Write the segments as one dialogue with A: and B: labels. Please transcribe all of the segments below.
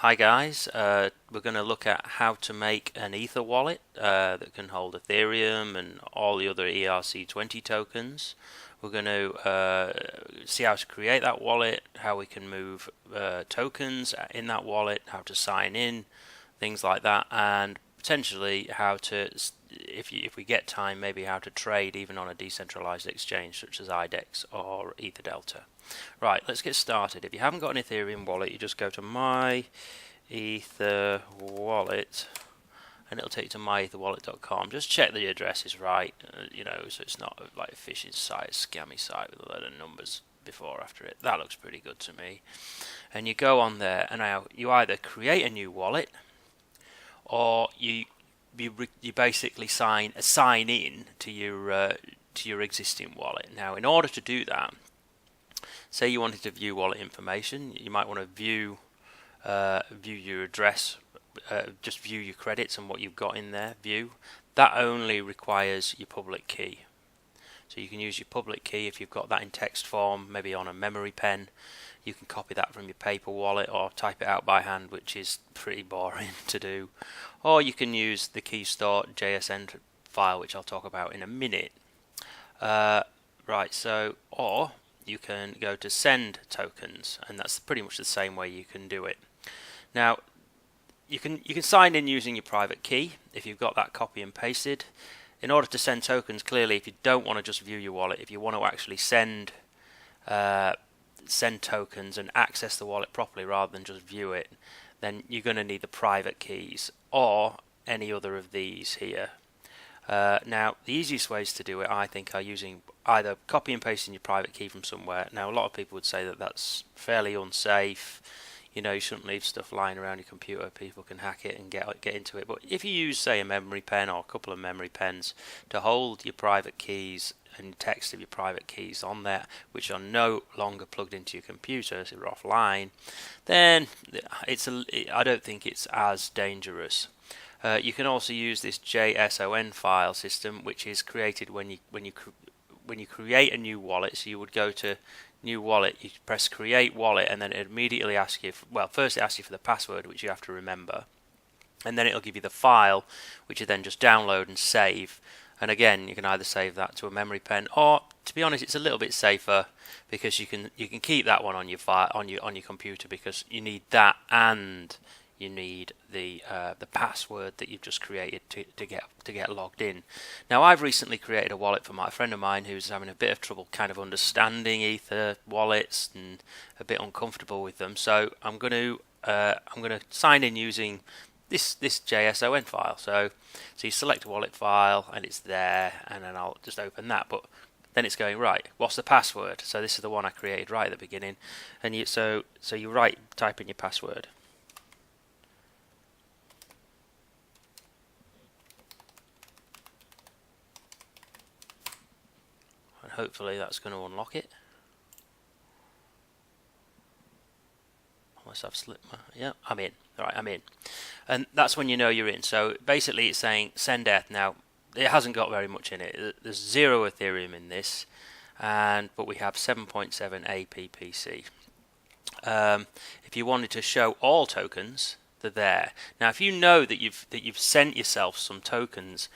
A: Hi guys, we're going to look at how to make an Ether wallet that can hold Ethereum and all the other ERC20 tokens. We're going to see how to create that wallet, how we can move tokens in that wallet, how to sign in, things like that, and potentially how to, if we get time, maybe how to trade even on a decentralized exchange such as IDEX or EtherDelta. Right, let's get started. If you haven't got an Ethereum wallet, you just go to My Ether Wallet and it'll take you to myetherwallet.com. Just check the address is right, so it's not like a phishing site, scammy site with a load of numbers before or after it. That looks pretty good to me. And you go on there, and now you either create a new wallet or you basically sign in to your existing wallet. Now, in order to do that, say you wanted to view wallet information, you might want to view your address, just view your credits and what you've got in there. View that only requires your public key. So you can use your public key if you've got that in text form, maybe on a memory pen. You can copy that from your paper wallet or type it out by hand, which is pretty boring to do. Or you can use the key store JSN file, which I'll talk about in a minute. Or you can go to send tokens, and that's pretty much the same way you can do it. Now, you can sign in using your private key if you've got that copy and pasted. In order to send tokens, clearly, if you don't want to just view your wallet, if you want to actually send tokens and access the wallet properly rather than just view it, then you're going to need the private keys or any other of these here. Now, the easiest ways to do it, I think, are using either copy and pasting your private key from somewhere. Now, a lot of people would say that that's fairly unsafe. You shouldn't leave stuff lying around your computer. People can hack it and get into it. But if you use, say, a memory pen or a couple of memory pens to hold your private keys and text of your private keys on there, which are no longer plugged into your computer, so they're offline, then I don't think it's as dangerous. You can also use this JSON file system, which is created when you create a new wallet. So you would go to new wallet, you press create wallet, and then it immediately asks you first it asks you for the password, which you have to remember, and then it'll give you the file, which you then just download and save. And again, you can either save that to a memory pen, or to be honest, it's a little bit safer because you can keep that one on your on your computer, because you need that and you need the password that you've just created to get logged in. Now, I've recently created a wallet for a friend of mine who's having a bit of trouble kind of understanding Ether wallets and a bit uncomfortable with them. So I'm going to sign in using this JSON file. So you select a wallet file and it's there, and then I'll just open that. But then it's going, right, what's the password? So this is the one I created right at the beginning, and you type in your password. And hopefully that's going to unlock it. Unless I've slipped my... Yeah, I'm in. Right, I'm in. And that's when you know you're in. So basically it's saying send ETH. Now, it hasn't got very much in it. There's 0 Ethereum in this, but we have 7.7 APPC. If you wanted to show all tokens, they're there. Now, if you know that you've sent yourself some tokens,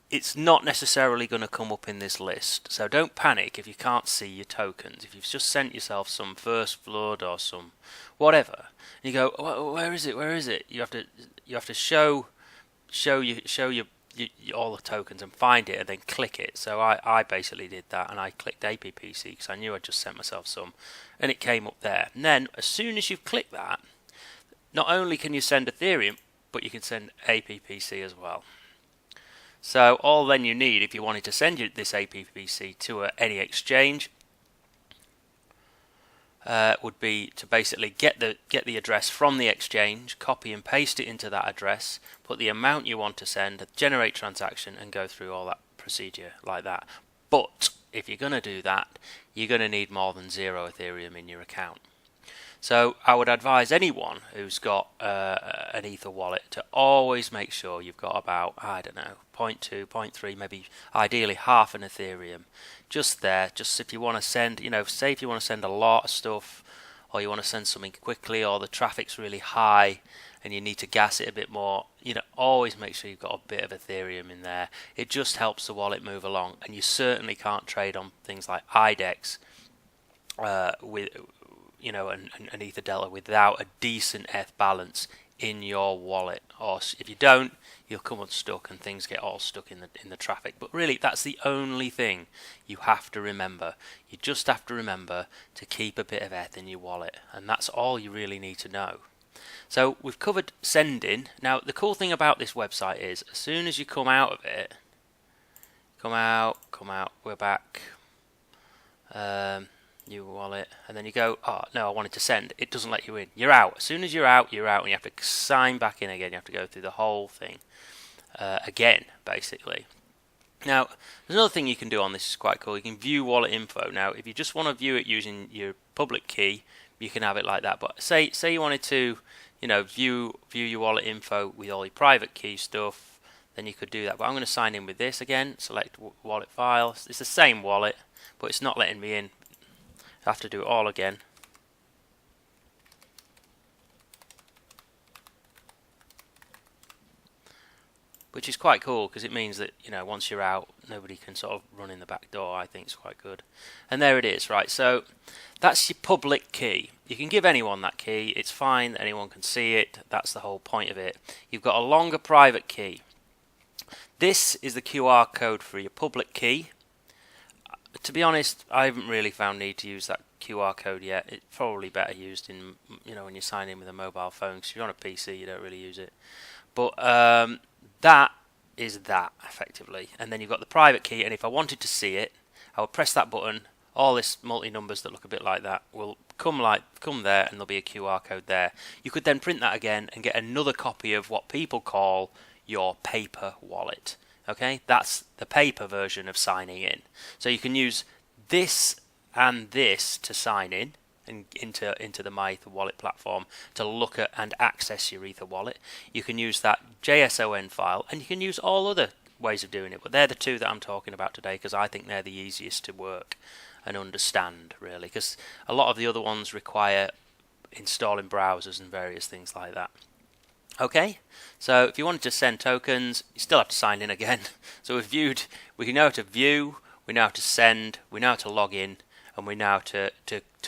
A: it's not necessarily going to come up in this list. So don't panic if you can't see your tokens. If you've just sent yourself some first blood or some whatever, and you go, where is it? Where is it? You have to show your all the tokens and find it, and then click it. So I basically did that, and I clicked APPC because I knew I'd just sent myself some, and it came up there. And then as soon as you've clicked that, not only can you send Ethereum, but you can send APPC as well. So all then you need, if you wanted to send this APPC to any exchange, would be to basically get the address from the exchange, copy and paste it into that address, put the amount you want to send, generate transaction, and go through all that procedure like that. But if you're going to do that, you're going to need more than 0 Ethereum in your account. So I would advise anyone who's got an Ether wallet to always make sure you've got about, I don't know, 0.2, 0.3, maybe ideally half an Ethereum just there. Just if you want to send, say if you want to send a lot of stuff or you want to send something quickly, or the traffic's really high and you need to gas it a bit more, always make sure you've got a bit of Ethereum in there. It just helps the wallet move along, and you certainly can't trade on things like IDEX with an Ether Delta without a decent ETH balance in your wallet, or if you don't, you'll come unstuck and things get all stuck in the traffic. But really, that's the only thing you have to remember. You just have to remember to keep a bit of ETH in your wallet, and that's all you really need to know. So we've covered sending. Now the cool thing about this website is, as soon as you come out of it, come out, we're back, new wallet, and then you go, oh no, I wanted to send. It doesn't let you in. You're out. As soon as you're out, and you have to sign back in again. You have to go through the whole thing again, basically. Now, there's another thing you can do on this is quite cool. You can view wallet info. Now, if you just want to view it using your public key, you can have it like that. But say you wanted to, view your wallet info with all your private key stuff, then you could do that. But I'm going to sign in with this again. Select wallet file. It's the same wallet, but it's not letting me in. I have to do it all again. Which is quite cool, because it means that once you're out, nobody can sort of run in the back door. I think it's quite good. And there it is, right? So that's your public key. You can give anyone that key. It's fine. Anyone can see it. That's the whole point of it. You've got a longer private key. This is the QR code for your public key. To be honest, I haven't really found need to use that QR code yet. It's probably better used in when you sign in with a mobile phone, because if you're on a PC, you don't really use it. But that is that, effectively. And then you've got the private key, and if I wanted to see it, I would press that button. All this multi-numbers that look a bit like that will come there, and there'll be a QR code there. You could then print that again and get another copy of what people call your paper wallet. Okay, that's the paper version of signing in. So you can use this and this to sign in and into the My Ether Wallet platform to look at and access your Ether wallet. You can use that JSON file, and you can use all other ways of doing it, but they're the two that I'm talking about today, because I think they're the easiest to work and understand, really, because a lot of the other ones require installing browsers and various things like that. Okay, so if you wanted to send tokens, you still have to sign in again. So we know how to view, we know how to send, we know how to log in, and we know how to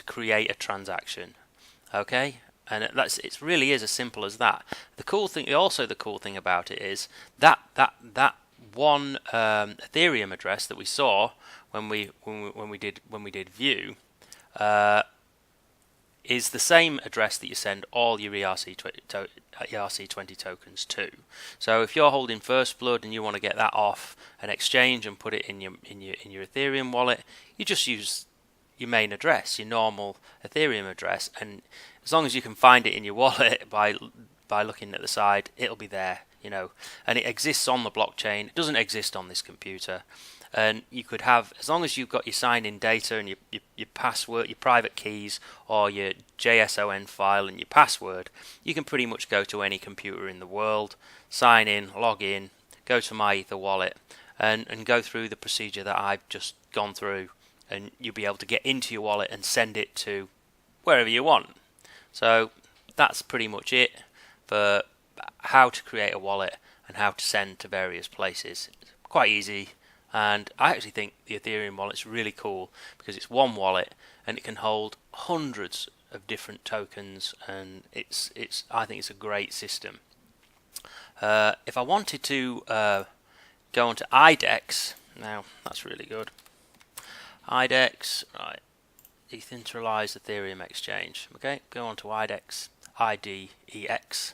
A: create a transaction. Okay, and it really is as simple as that. The cool thing about it is that one Ethereum address that we saw when we did view is the same address that you send all your ERC20 tokens to. So if you're holding First Blood and you want to get that off an exchange and put it in your Ethereum wallet, you just use your main address, your normal Ethereum address, and as long as you can find it in your wallet by looking at the side, it'll be there, and it exists on the blockchain. It doesn't exist on this computer. And you could have, as long as you've got your sign-in data and your password, your private keys, or your JSON file and your password, you can pretty much go to any computer in the world, sign in, log in, go to My Ether wallet, and go through the procedure that I've just gone through, and you'll be able to get into your wallet and send it to wherever you want. So that's pretty much it for how to create a wallet and how to send to various places. It's quite easy. And I actually think the Ethereum wallet's really cool, because it's one wallet and it can hold hundreds of different tokens, and I think it's a great system. If I wanted to go onto IDEX, now that's really good. IDEX, right, decentralized Ethereum exchange. Okay, go on to IDEX, IDEX.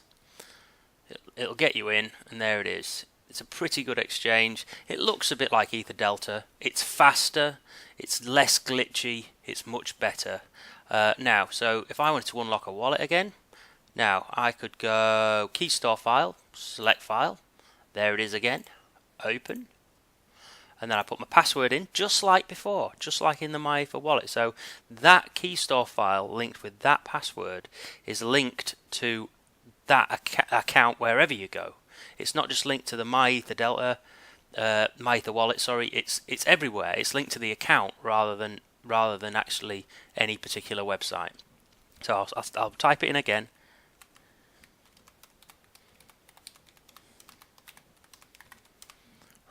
A: It'll get you in, and there it is. It's a pretty good exchange. It looks a bit like Ether Delta. It's faster, it's less glitchy, it's much better. Now, so if I wanted to unlock a wallet again, now I could go key store file, select file, there it is again, open, and then I put my password in, just like before, just like in the My Ether wallet. So that key store file linked with that password is linked to that account wherever you go. It's not just linked to the My Ether Delta, My Ether wallet. Sorry, it's everywhere. It's linked to the account rather than actually any particular website. So I'll type it in again.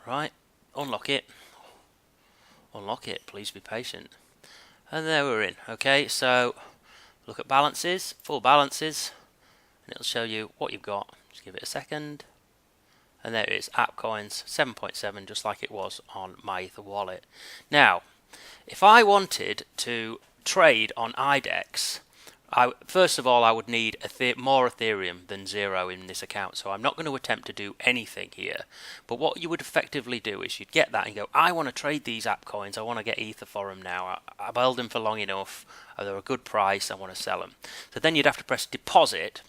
A: Right, unlock it. Unlock it, please be patient. And there we're in. Okay, so look at balances, full balances, and it'll show you what you've got. Just give it a second. And there it is, app coins 7.7, just like it was on my Ether wallet. Now, if I wanted to trade on IDEX, first of all, I would need more Ethereum than 0 in this account, so I'm not going to attempt to do anything here. But what you would effectively do is you'd get that and go, I want to trade these app coins, I want to get Ether for them now, I've held them for long enough, they're a good price, I want to sell them. So then you'd have to press deposit,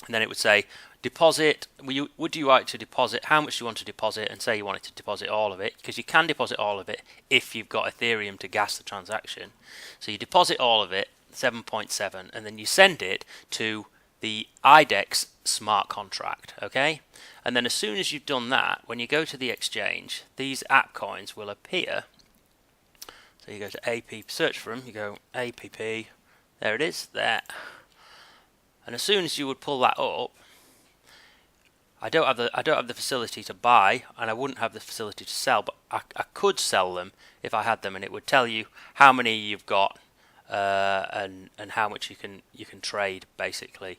A: and then it would say, deposit, would you like to deposit, how much do you want to deposit, and say you wanted to deposit all of it, because you can deposit all of it if you've got Ethereum to gas the transaction. So you deposit all of it, 7.7, and then you send it to the IDEX smart contract, okay? And then as soon as you've done that, when you go to the exchange, these app coins will appear. So you go to APP, search for them, you go APP, there it is, there. And as soon as you would pull that up, I don't have the facility to buy, and I wouldn't have the facility to sell, but I could sell them if I had them, and it would tell you how many you've got and how much you can trade basically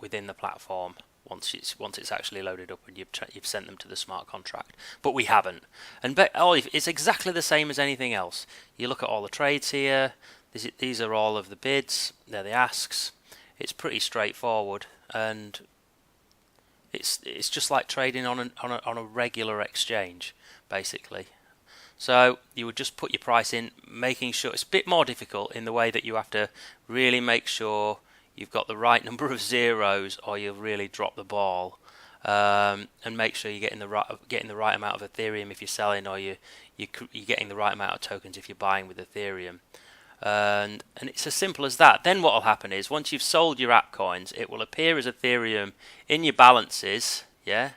A: within the platform once it's actually loaded up and you've sent them to the smart contract. But we haven't, and it's exactly the same as anything else. You look at all the trades here. These are all of the bids. They're the asks. It's pretty straightforward, and it's just like trading on a regular exchange, basically. So you would just put your price in, making sure it's a bit more difficult in the way that you have to really make sure you've got the right number of zeros, or you'll really drop the ball. And make sure you're getting the right amount of Ethereum if you're selling, or you're getting the right amount of tokens if you're buying with Ethereum. And it's as simple as that. Then what will happen is, once you've sold your app coins, it will appear as Ethereum in your balances. Yeah,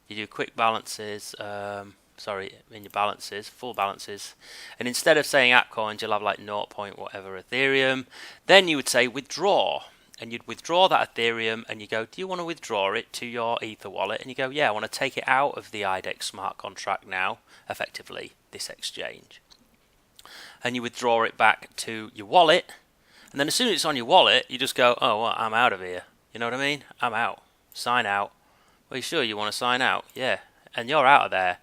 A: you do quick balances. In your balances, full balances, and instead of saying app coins, you'll have like 0. whatever Ethereum. Then you would say withdraw, and you'd withdraw that Ethereum, and you go, do you want to withdraw it to your Ether wallet? And you go, yeah, I want to take it out of the IDEX smart contract now, effectively this exchange. And you withdraw it back to your wallet, and then as soon as it's on your wallet, you just go, oh, well, I'm out of here. You know what I mean? I'm out. Sign out. Well, you sure you want to sign out? Yeah. And you're out of there,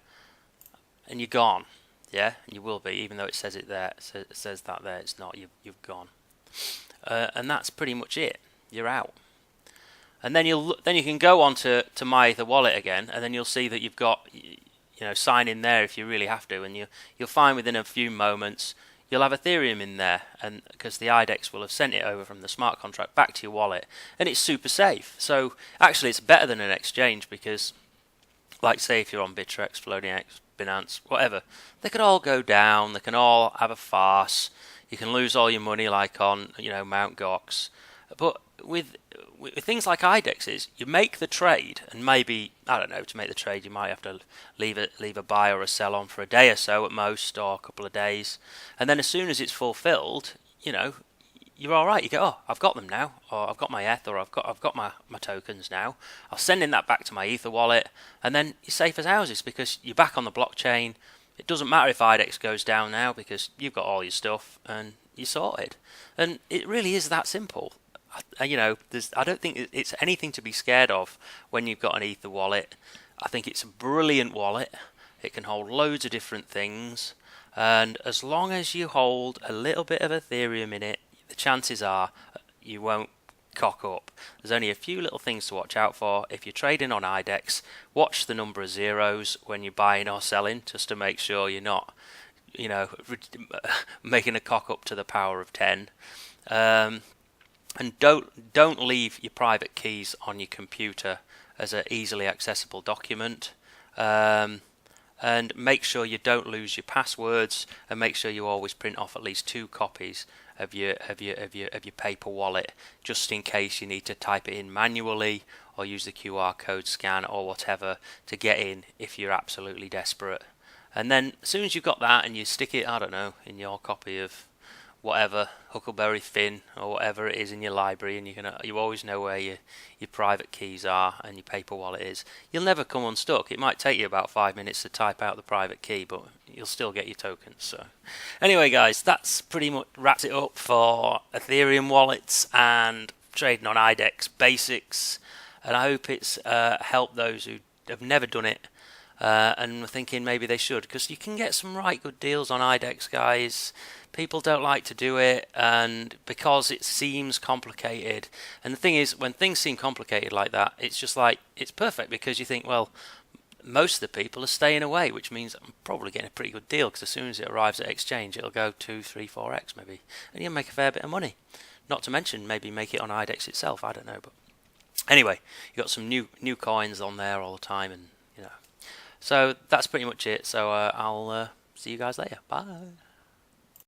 A: and you're gone. Yeah, and you will be, even though it says it there. It says that there. It's not. You've gone. And that's pretty much it. You're out. And then you can go on to my Ether wallet again, and then you'll see that you've got, sign in there if you really have to, and you'll find within a few moments you'll have Ethereum in there, and because the IDEX will have sent it over from the smart contract back to your wallet, and it's super safe. So actually, it's better than an exchange, because, like, say if you're on Bittrex, Floating X, Binance, whatever, they could all go down. They can all have a farce. You can lose all your money, like on Mt. Gox. But with things like IDEXs, you make the trade, and maybe, I don't know, to make the trade you might have to leave a buy or a sell on for a day or so at most, or a couple of days, and then as soon as it's fulfilled, you're all right. You go, oh, I've got them now, or I've got my ETH, or I've got my tokens now. I'll send in that back to my Ether wallet, and then you're safe as houses, because you're back on the blockchain. It doesn't matter if IDEX goes down now, because you've got all your stuff and you're sorted. And it really is that simple. I don't think it's anything to be scared of when you've got an Ether wallet. I think it's a brilliant wallet. It can hold loads of different things, and as long as you hold a little bit of Ethereum in it, the chances are you won't cock up. There's only a few little things to watch out for. If you're trading on IDEX, watch the number of zeros when you're buying or selling, just to make sure you're not, making a cock up to the power of 10. And don't leave your private keys on your computer as an easily accessible document. And make sure you don't lose your passwords, and make sure you always print off at least 2 copies of your paper wallet, just in case you need to type it in manually or use the QR code scan or whatever to get in if you're absolutely desperate. And then as soon as you've got that and you stick it, I don't know, in your copy of whatever, Huckleberry Finn or whatever it is in your library, and you always know where your private keys are and your paper wallet is. You'll never come unstuck. It might take you about 5 minutes to type out the private key, but you'll still get your tokens. So anyway guys, that's pretty much wraps it up for Ethereum wallets and trading on IDEX basics, and I hope it's helped those who have never done it and are thinking maybe they should, because you can get some right good deals on IDEX, guys. People don't like to do it, and because it seems complicated. And the thing is, when things seem complicated like that, it's just like, it's perfect, because you think, well, most of the people are staying away, which means I'm probably getting a pretty good deal, because as soon as it arrives at exchange, it'll go 2, 3, 4x maybe, and you'll make a fair bit of money. Not to mention maybe make it on IDEX itself, I don't know. But anyway, you've got some new coins on there all the time, and so that's pretty much it. So I'll see you guys later. Bye.